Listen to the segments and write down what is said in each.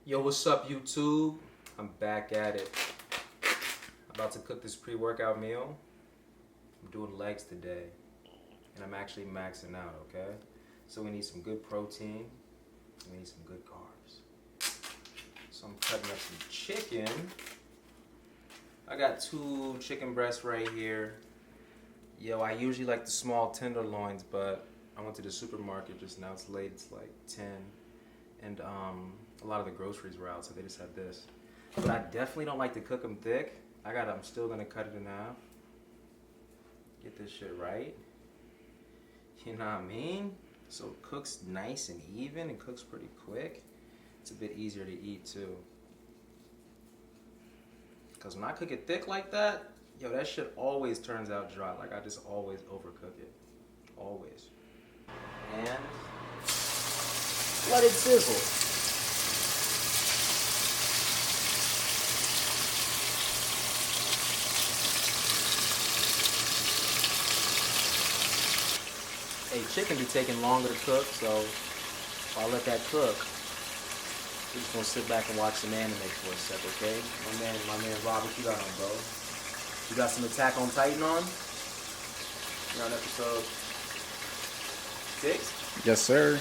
Yo, what's up, YouTube? I'm back at it. I'm about to cook this pre-workout meal. I'm doing legs today, and I'm actually maxing out, okay? So we need some good protein, and we need some good carbs. So I'm cutting up some chicken. I got 2 chicken breasts right here. Yo, I usually like the small tenderloins, but I went to the supermarket just now. It's late, it's like 10. And a lot of the groceries were out, so they just had this. But I definitely don't like to cook them thick. I'm still gonna cut it in half. Get this shit right. You know what I mean? So it cooks nice and even and cooks pretty quick. It's a bit easier to eat too. Cause when I cook it thick like that, yo, that shit always turns out dry. Like I just always overcook it. Always. And let it sizzle. Hey, chicken be taking longer to cook, so I'll let that cook. We're just gonna sit back and watch some anime for a sec, okay? My man Rob, what you got on, bro? You got some Attack on Titan on? You're on episode 6? Yes, sir.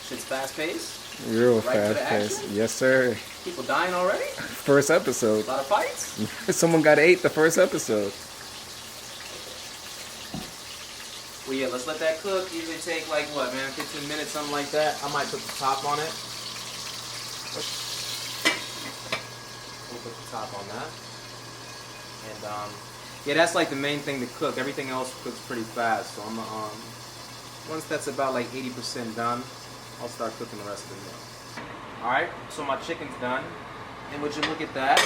Shit's fast paced? Real Right fast paced. Yes, sir. People dying already? First episode. A lot of fights? Someone got 8 the first episode. Well, yeah, let's let that cook. Usually take like, what, man, 15 minutes, something like that. I might put the top on it. We'll put the top on that. And, yeah, that's like the main thing to cook. Everything else cooks pretty fast. So I'm once that's about like 80% done, I'll start cooking the rest of the meal. Alright, so my chicken's done. And would you look at that?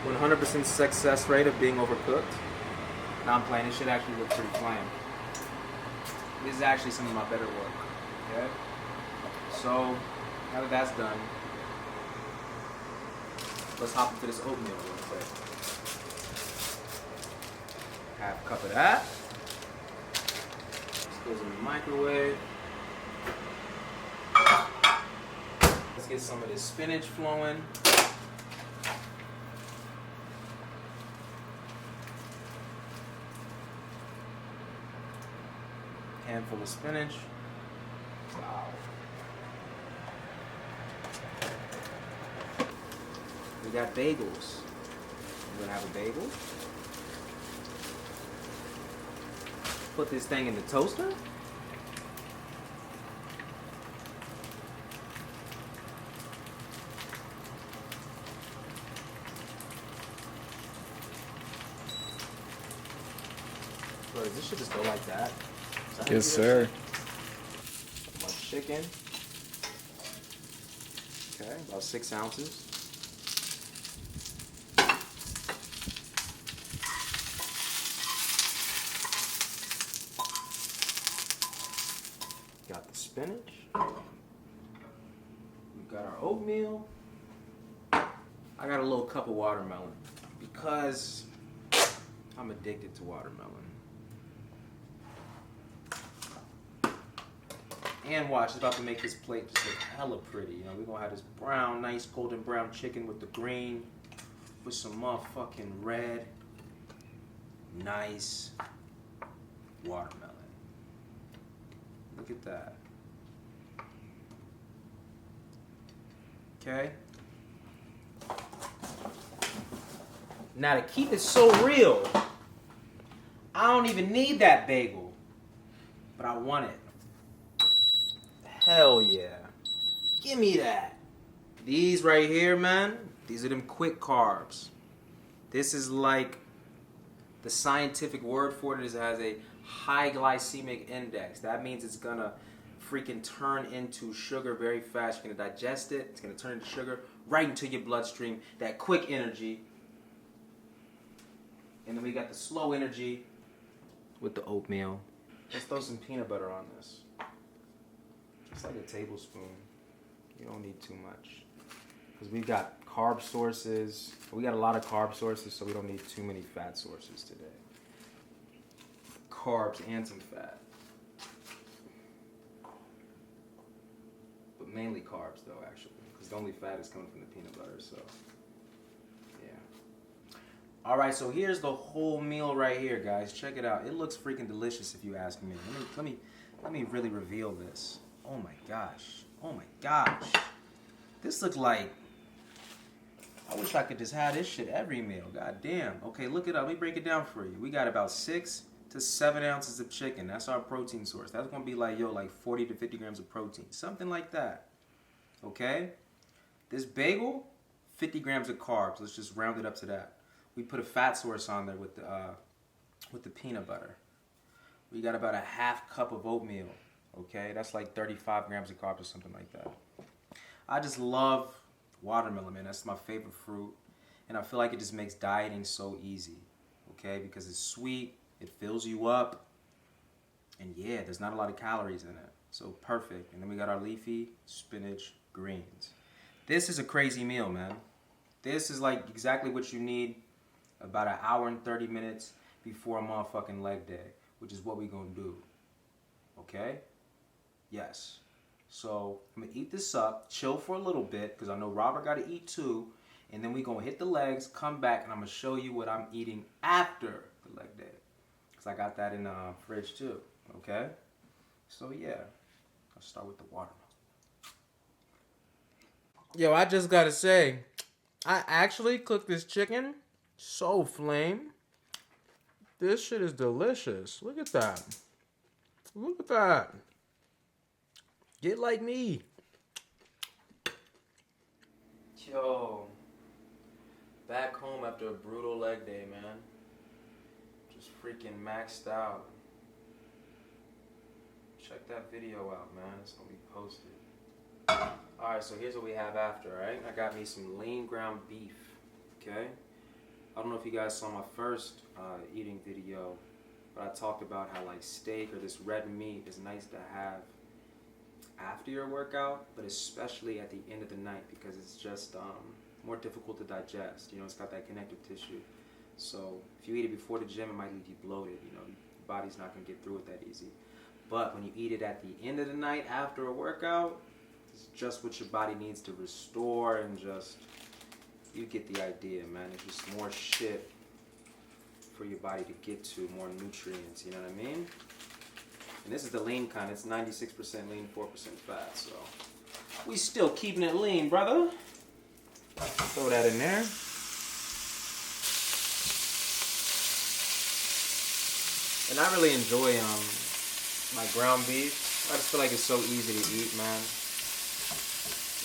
100% success rate of being overcooked. Now I'm playing. This shit actually looks pretty plain. This is actually some of my better work. Okay? So, now that that's done, let's hop into this oatmeal real quick. Half a cup of that. This goes in the microwave. Let's get some of this spinach flowing. Handful of spinach. Wow. We got bagels. We're gonna have a bagel. Put this thing in the toaster. Bro, this should just go like that. Yes, sir. My chicken. Okay, about 6 ounces. Got the spinach. We got our oatmeal. I got a little cup of watermelon because I'm addicted to watermelon. And watch, it's about to make this plate just look hella pretty. You know, we're gonna have this brown, nice golden brown chicken with the green, with some motherfucking red, nice watermelon. Look at that. Okay. Now to keep it so real, I don't even need that bagel, but I want it. Hell yeah. Give me that. These right here, man, these are them quick carbs. This is like, the scientific word for it is it has a high glycemic index. That means it's gonna freaking turn into sugar very fast. You're gonna digest it. It's gonna turn into sugar right into your bloodstream. That quick energy. And then we got the slow energy with the oatmeal. Let's throw some peanut butter on this. It's like a tablespoon. You don't need too much. Because we've got carb sources. We got a lot of carb sources, so we don't need too many fat sources today. Carbs and some fat. But mainly carbs though, actually, because the only fat is coming from the peanut butter. So, yeah. All right, so here's the whole meal right here, guys. Check it out. It looks freaking delicious, if you ask me. Let me really reveal this. Oh my gosh. Oh my gosh. This looks like. I wish I could just have this shit every meal. God damn. Okay, look it up. Let me break it down for you. We got about 6 to 7 ounces of chicken. That's our protein source. That's gonna be like, like 40 to 50 grams of protein. Something like that. Okay? This bagel, 50 grams of carbs. Let's just round it up to that. We put a fat source on there with the peanut butter. We got about a half cup of oatmeal. Okay? That's like 35 grams of carbs or something like that. I just love watermelon, man. That's my favorite fruit. And I feel like it just makes dieting so easy. Okay? Because it's sweet. It fills you up. And yeah, there's not a lot of calories in it. So perfect. And then we got our leafy spinach greens. This is a crazy meal, man. This is like exactly what you need about an hour and 30 minutes before a motherfucking leg day, which is what we gonna do. Okay? Yes. So I'm gonna eat this up, chill for a little bit, because I know Robert gotta eat too, and then we gonna hit the legs, come back, and I'm gonna show you what I'm eating after the leg day. Because I got that in the fridge too. Okay? So yeah. I'll start with the watermelon. Yo, I just gotta say, I actually cooked this chicken so flame. This shit is delicious. Look at that. Look at that. Get like me. Yo. Back home after a brutal leg day, man. Just freaking maxed out. Check that video out, man. It's gonna be posted. Alright, so here's what we have after, right? I got me some lean ground beef, okay? I don't know if you guys saw my first eating video, but I talked about how like steak or this red meat is nice to have after your workout, but especially at the end of the night because it's just more difficult to digest. You know, it's got that connective tissue. So if you eat it before the gym, it might leave you bloated. You know, your body's not gonna get through it that easy. But when you eat it at the end of the night after a workout, it's just what your body needs to restore and just, you get the idea, man. It's just more shit for your body to get to, more nutrients, you know what I mean? And this is the lean kind. It's 96% lean, 4% fat, so we still keeping it lean, brother. Throw that in there. And I really enjoy my ground beef. I just feel like it's so easy to eat, man.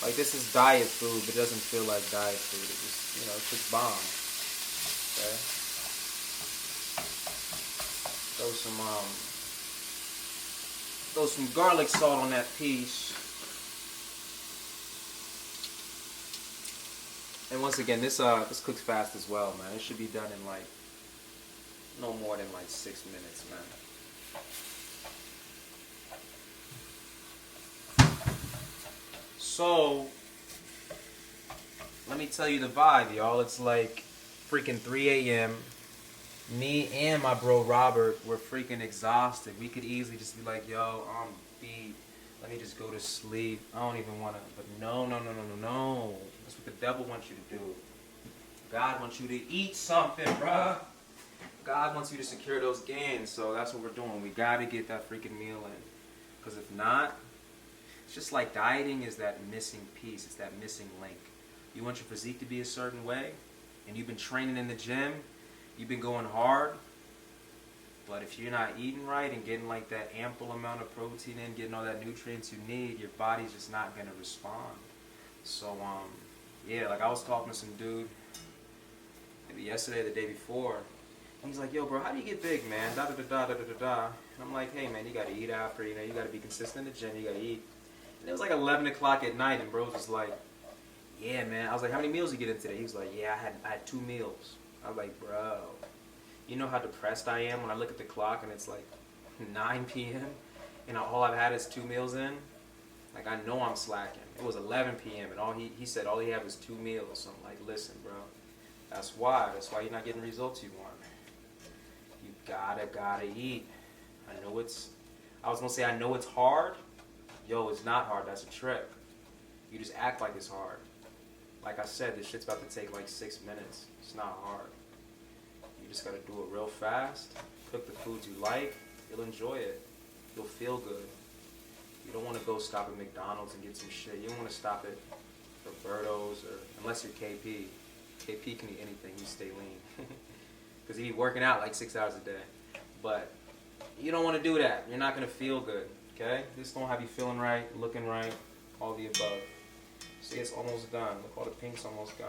Like, this is diet food, but it doesn't feel like diet food. It just, you know, it's just bomb. Okay? Throw some garlic salt on that piece. And once again, this cooks fast as well, man. It should be done in like no more than like 6 minutes, man. So, let me tell you the vibe, y'all. It's like freaking 3 a.m. Me and my bro Robert were freaking exhausted. We could easily just be like, yo, I'm beat. Let me just go to sleep. I don't even want to. But no. That's what the devil wants you to do. God wants you to eat something, bruh. God wants you to secure those gains. So that's what we're doing. We got to get that freaking meal in. Because if not, it's just like dieting is that missing piece. It's that missing link. You want your physique to be a certain way, and you've been training in the gym, you've been going hard, but if you're not eating right and getting like that ample amount of protein in, getting all that nutrients you need, your body's just not going to respond. So, yeah, like I was talking to some dude, maybe yesterday or the day before, and he's like, yo, bro, how do you get big, man? And I'm like, hey, man, you got to eat after, you know, you got to be consistent in the gym, you got to eat. And it was like 11 o'clock at night, and bro was like, yeah, man. I was like, how many meals you get in today? He was like, yeah, I had 2 meals. I was like, bro, you know how depressed I am when I look at the clock and it's like 9 p.m. and all I've had is 2 meals in? Like, I know I'm slacking. It was 11 p.m. and he said all he had was 2 meals. So I'm like, listen, bro, that's why you're not getting the results you want. You gotta eat. I know it's hard. Yo, it's not hard. That's a trick. You just act like it's hard. Like I said, this shit's about to take like 6 minutes. It's not hard. You just gotta do it real fast. Cook the foods you like. You'll enjoy it. You'll feel good. You don't want to go stop at McDonald's and get some shit. You don't want to stop at Roberto's or unless you're KP. KP can eat anything. You stay lean because he be working out like 6 hours a day. But you don't want to do that. You're not gonna feel good. Okay? This don't have you feeling right, looking right, all the above. See, it's almost done. Look, all the pink's almost gone.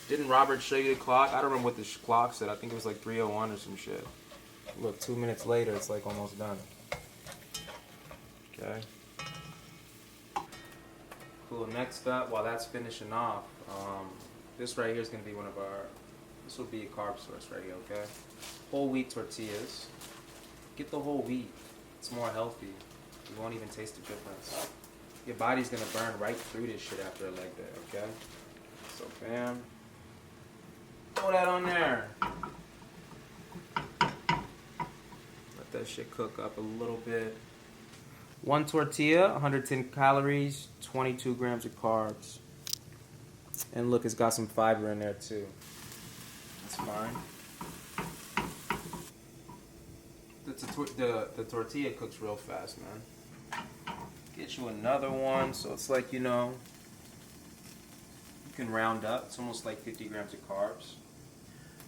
Didn't Robert show you the clock? I don't remember what the clock said. I think it was like 3:01 or some shit. Look, 2 minutes later, it's like almost done. Okay. Cool. Next up, while that's finishing off, this right here is gonna be this will be a carb source right here. Okay. Whole wheat tortillas. Get the whole wheat. It's more healthy. You won't even taste the difference. Your body's gonna burn right through this shit after a leg day. Okay. So bam. Throw that on there. Let that shit cook up a little bit. One tortilla, 110 calories, 22 grams of carbs. And look, it's got some fiber in there too. That's fine. The tortilla cooks real fast, man. Get you another one, so it's like, you know, you can round up. It's almost like 50 grams of carbs.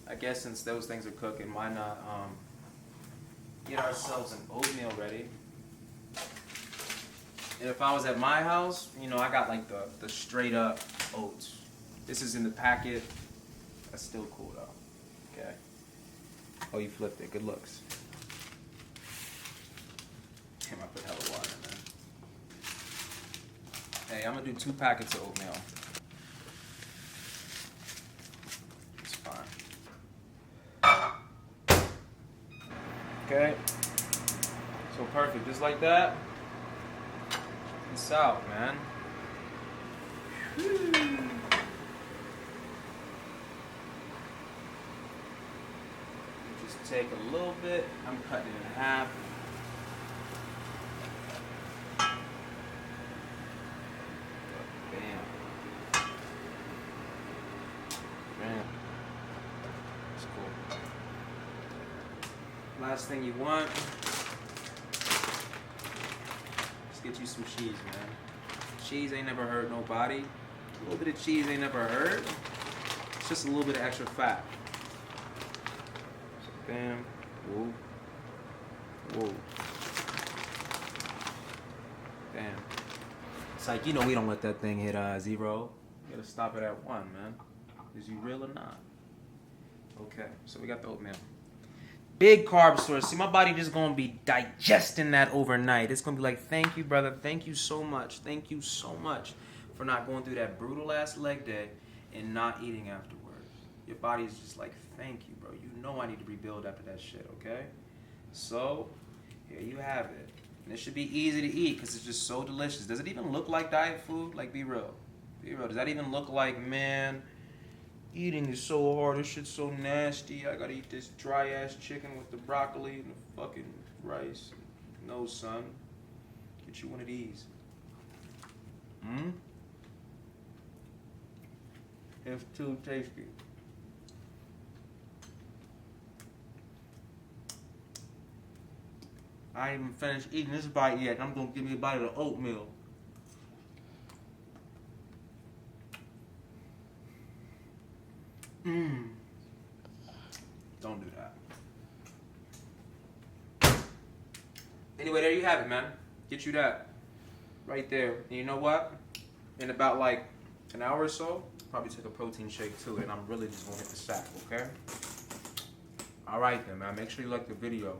I guess since those things are cooking, why not get ourselves an oatmeal ready? And if I was at my house, you know, I got like the straight up oats. This is in the packet. That's still cool though. Okay. Oh, you flipped it. Good looks. Damn, I put hella water in there. Hey, I'm gonna do 2 packets of oatmeal. It's fine. Okay. So perfect. Just like that. This out, man. Whew. Just take a little bit. I'm cutting it in half. Bam. Bam. That's cool. Last thing you want. Get you some cheese, man. Cheese ain't never hurt nobody. A little bit of cheese ain't never hurt. It's just a little bit of extra fat. So bam. Whoa. Whoa. Bam. It's like, you know, we don't let that thing hit 0. You gotta stop it at 1, man. Is you real or not? Okay, so we got the oatmeal. Big carb source. See, my body just gonna be digesting that overnight. It's gonna be like, thank you, brother. Thank you so much. Thank you so much for not going through that brutal ass leg day and not eating afterwards. Your body's just like, thank you, bro. You know I need to rebuild after that shit, okay? So, here you have it. And it should be easy to eat because it's just so delicious. Does it even look like diet food? Like, be real. Be real. Does that even look like, man, eating is so hard, this shit's so nasty, I gotta eat this dry ass chicken with the broccoli and the fucking rice? No, son. Get you one of these. It's too tasty. I ain't even finished eating this bite yet. I'm gonna give me a bite of the oatmeal. Don't do that. Anyway, there you have it, man. Get you that. Right there. And you know what? In about like an hour or so, probably take a protein shake too, and I'm really just gonna hit the sack, okay? Alright then, man. Make sure you like the video.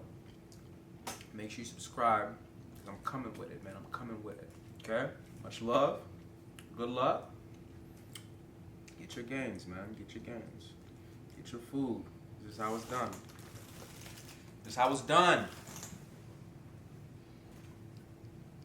Make sure you subscribe. I'm coming with it, man. I'm coming with it. Okay? Much love. Good luck. Get your gains, man. Get your gains. Get your food. This is how it's done. This is how it's done.